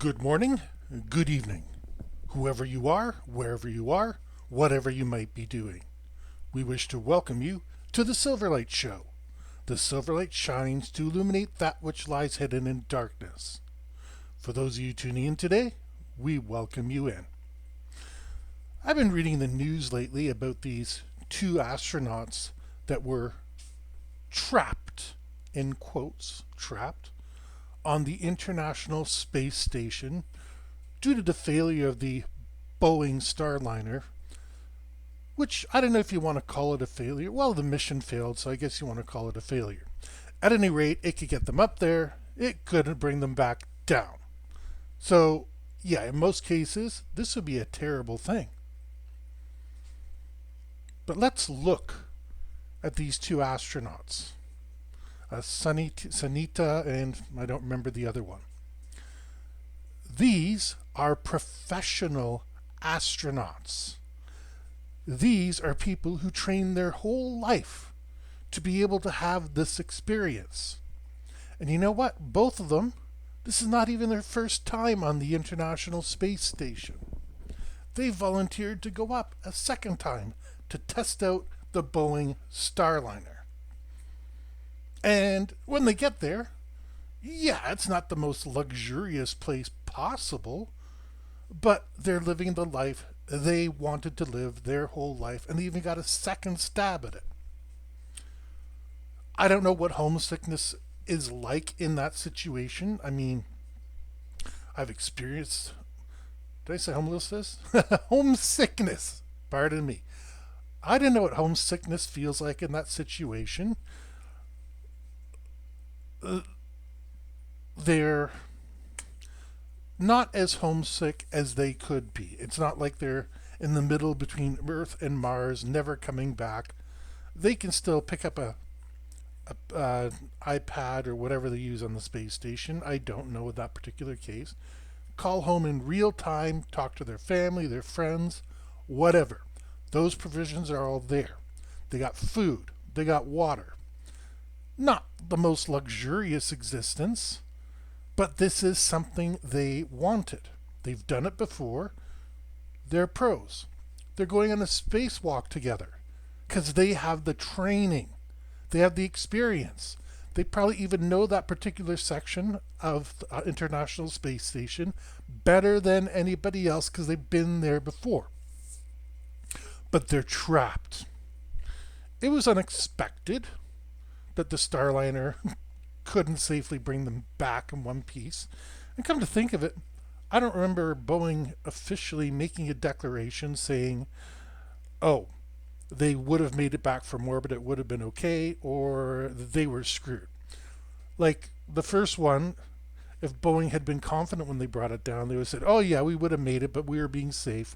Good morning, good evening, whoever you are, wherever you are, whatever you might be doing. We wish to welcome you to the Silverlight Show. The Silverlight shines to illuminate that which lies hidden in darkness. For those of you tuning in today, we welcome you in. I've been reading the news lately about these two astronauts that were trapped, in quotes, trapped, on the International Space Station due to the failure of the Boeing Starliner, which I don't know if you want to call it a failure. Well, the mission failed, so I guess you want to call it a failure. At any rate, it could get them up there. It couldn't bring them back down. So, yeah, in most cases, this would be a terrible thing. But let's look at these two astronauts. Sanita, and I don't remember the other one. These are professional astronauts. These are people who train their whole life to be able to have this experience. And you know what? Both of them, this is not even their first time on the International Space Station. They volunteered to go up a second time to test out the Boeing Starliner. And when they get there, yeah, it's not the most luxurious place possible, but they're living the life they wanted to live their whole life, and they even got a second stab at it. I don't know what homesickness is like in that situation. I mean, I've experienced, did I say homelessness? Homesickness, pardon me. I don't know what homesickness feels like in that situation. They're not as homesick as they could be. It's not like they're in the middle between Earth and Mars, never coming back. They can still pick up a iPad or whatever they use on the space station. I don't know in that particular case. Call home in real time, talk to their family, their friends, whatever. Those provisions are all there. They got food, they got water. Not the most luxurious existence, but this is something they wanted. They've done it before. They're pros. They're going on a spacewalk together because they have the training. They have the experience. They probably even know that particular section of the International Space Station better than anybody else because they've been there before. But they're trapped. It was unexpected that the Starliner couldn't safely bring them back in one piece. And come to think of it, I don't remember Boeing officially making a declaration saying, oh, they would have made it back from orbit, it would have been okay, or they were screwed. Like the first one, if Boeing had been confident when they brought it down, they would have said, oh yeah, we would have made it, but we were being safe.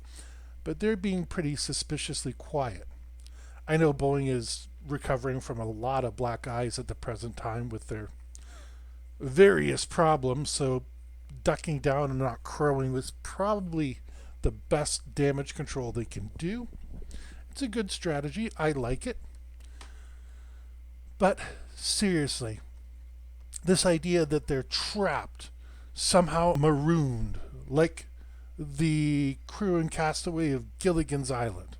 But they're being pretty suspiciously quiet. I know Boeing is recovering from a lot of black eyes at the present time with their various problems, so ducking down and not crowing was probably the best damage control they can do. It's a good strategy. I like it. But seriously, this idea that they're trapped, somehow marooned, like the crew and castaway of Gilligan's Island.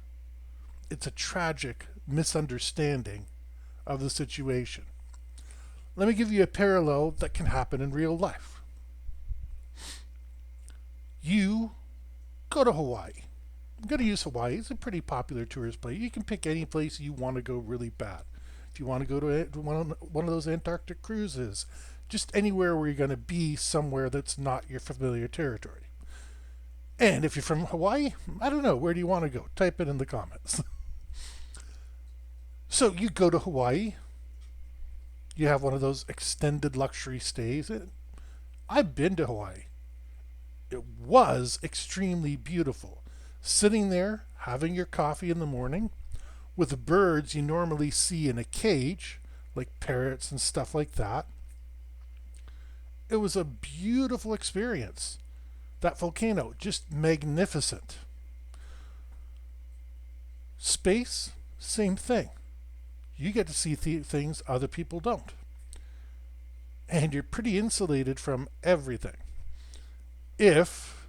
It's a tragic misunderstanding of the situation. Let me give you a parallel that can happen in real life. You go to Hawaii. I'm going to use Hawaii. It's a pretty popular tourist place. You can pick any place you want to go really bad. If you want to go to one of those Antarctic cruises, just anywhere where you're going to be somewhere that's not your familiar territory. And if you're from Hawaii, I don't know, where do you want to go? Type it in the comments. So you go to Hawaii, you have one of those extended luxury stays. I've been to Hawaii. It was extremely beautiful. Sitting there, having your coffee in the morning, with birds you normally see in a cage, like parrots and stuff like that. It was a beautiful experience. That volcano, just magnificent. Space, same thing. You get to see things other people don't. And you're pretty insulated from everything. If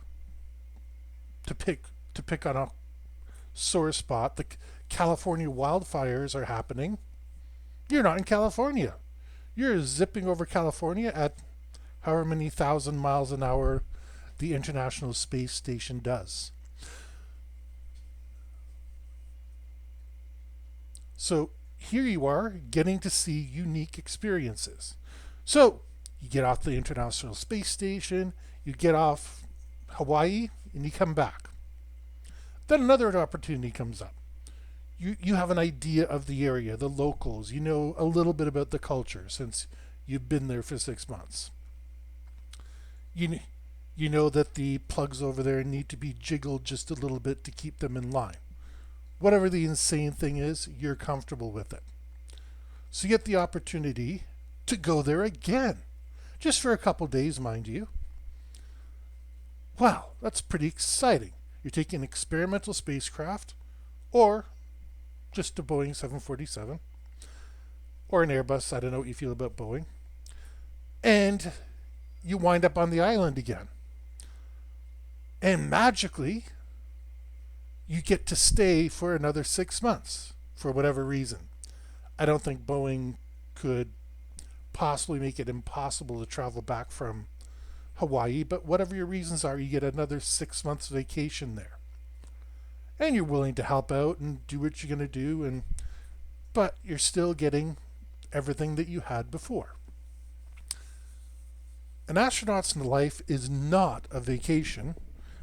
to pick on a sore spot, the California wildfires are happening, you're not in California. You're zipping over California at however many thousand miles an hour the International Space Station does. So here you are getting to see unique experiences. So you get off the International Space Station, you get off Hawaii, and you come back. Then another opportunity comes up. You have an idea of the area, the locals, you know a little bit about the culture since you've been there for 6 months. You know that the plugs over there need to be jiggled just a little bit to keep them in line. Whatever the insane thing is, you're comfortable with it. So you get the opportunity to go there again, just for a couple days, mind you. Wow, that's pretty exciting. You're taking an experimental spacecraft, or just a Boeing 747, or an Airbus, I don't know what you feel about Boeing, and you wind up on the island again. And magically, you get to stay for another 6 months for whatever reason. I don't think Boeing could possibly make it impossible to travel back from Hawaii, but whatever your reasons are, you get another 6 months vacation there. And you're willing to help out and do what you're going to do, but you're still getting everything that you had before. An astronaut's life is not a vacation,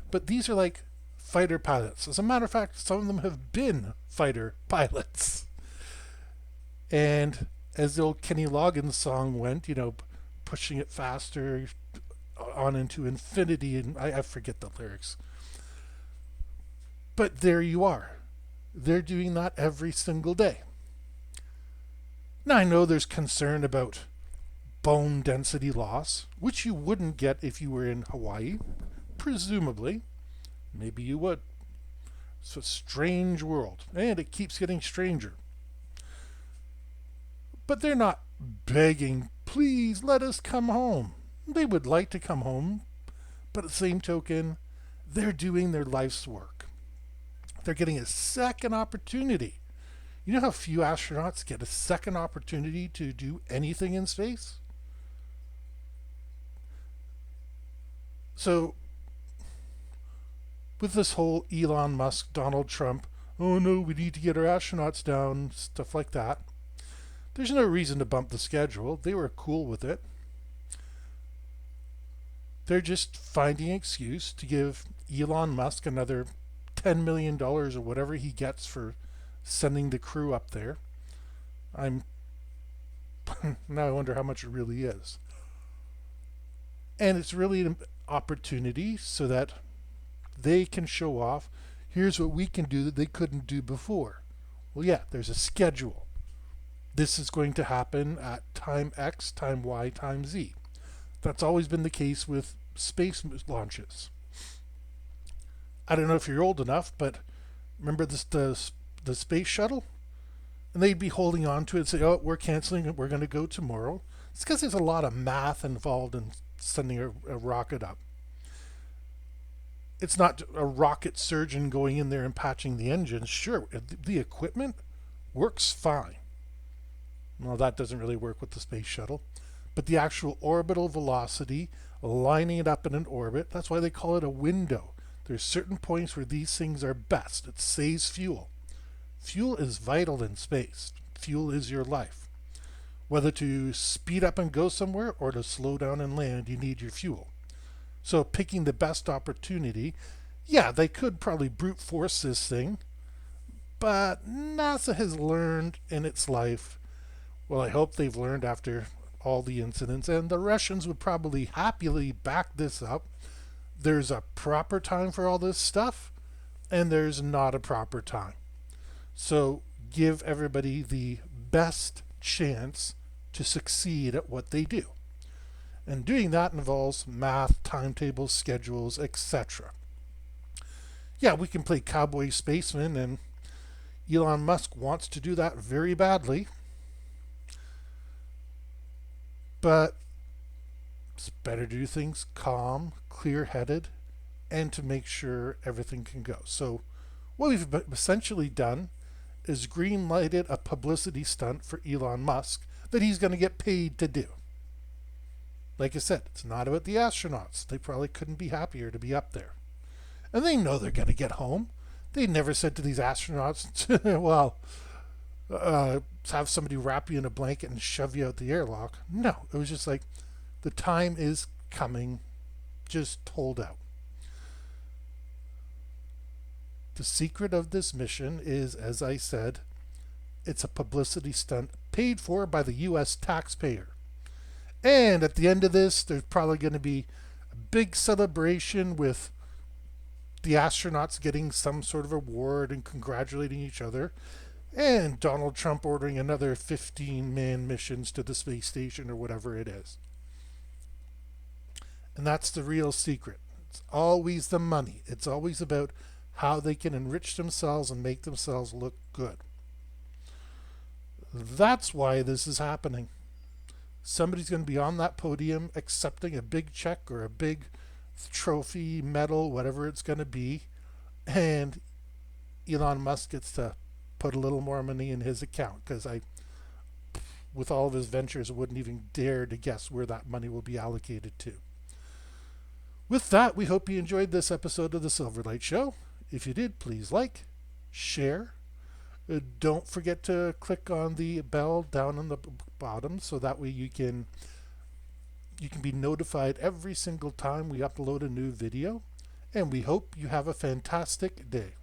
but these are like fighter pilots. As a matter of fact, some of them have been fighter pilots. And as the old Kenny Loggins song went, pushing it faster on into infinity, and I forget the lyrics. But there you are. They're doing that every single day. Now I know there's concern about bone density loss, which you wouldn't get if you were in Hawaii. Presumably. Maybe you would. It's a strange world, and it keeps getting stranger. But they're not begging, please let us come home. They would like to come home, but at the same token, they're doing their life's work. They're getting a second opportunity. You know how few astronauts get a second opportunity to do anything in space? So, with this whole Elon Musk, Donald Trump, oh no, we need to get our astronauts down, stuff like that, there's no reason to bump the schedule. They were cool with it. They're just finding an excuse to give Elon Musk another $10 million or whatever he gets for sending the crew up there. Now I wonder how much it really is. And it's really an opportunity so that they can show off, here's what we can do that they couldn't do before. Well, yeah, there's a schedule. This is going to happen at time X, time Y, time Z. That's always been the case with space launches. I don't know if you're old enough, but remember the space shuttle? And they'd be holding on to it and say, oh, we're canceling it, we're going to go tomorrow. It's because there's a lot of math involved in sending a rocket up. It's not a rocket surgeon going in there and patching the engines. Sure, the equipment works fine. Well, that doesn't really work with the space shuttle. But the actual orbital velocity, lining it up in an orbit, that's why they call it a window. There's certain points where these things are best. It saves fuel. Fuel is vital in space. Fuel is your life. Whether to speed up and go somewhere or to slow down and land, you need your fuel. So picking the best opportunity, yeah, they could probably brute force this thing, but NASA has learned in its life, well, I hope they've learned after all the incidents, and the Russians would probably happily back this up. There's a proper time for all this stuff, and there's not a proper time. So give everybody the best chance to succeed at what they do. And doing that involves math, timetables, schedules, etc. Yeah, we can play cowboy spaceman, and Elon Musk wants to do that very badly. But it's better to do things calm, clear-headed and to make sure everything can go. So what we've essentially done is green-lighted a publicity stunt for Elon Musk that he's going to get paid to do. Like I said, it's not about the astronauts. They probably couldn't be happier to be up there. And they know they're going to get home. They never said to these astronauts, well, have somebody wrap you in a blanket and shove you out the airlock. No, it was just like, the time is coming. Just hold out. The secret of this mission is, as I said, it's a publicity stunt paid for by the U.S. taxpayer. And at the end of this, there's probably going to be a big celebration with the astronauts getting some sort of award and congratulating each other, and Donald Trump ordering another 15-man missions to the space station or whatever it is. And that's the real secret. It's always the money. It's always about how they can enrich themselves and make themselves look good. That's why this is happening. Somebody's going to be on that podium accepting a big check or a big trophy, medal, whatever it's going to be, and Elon Musk gets to put a little more money in his account, because with all of his ventures, I wouldn't even dare to guess where that money will be allocated to. With that, we hope you enjoyed this episode of the Silverlight Show. If you did, please like, share. Don't forget to click on the bell down on the bottom so that way you can be notified every single time we upload a new video. And we hope you have a fantastic day.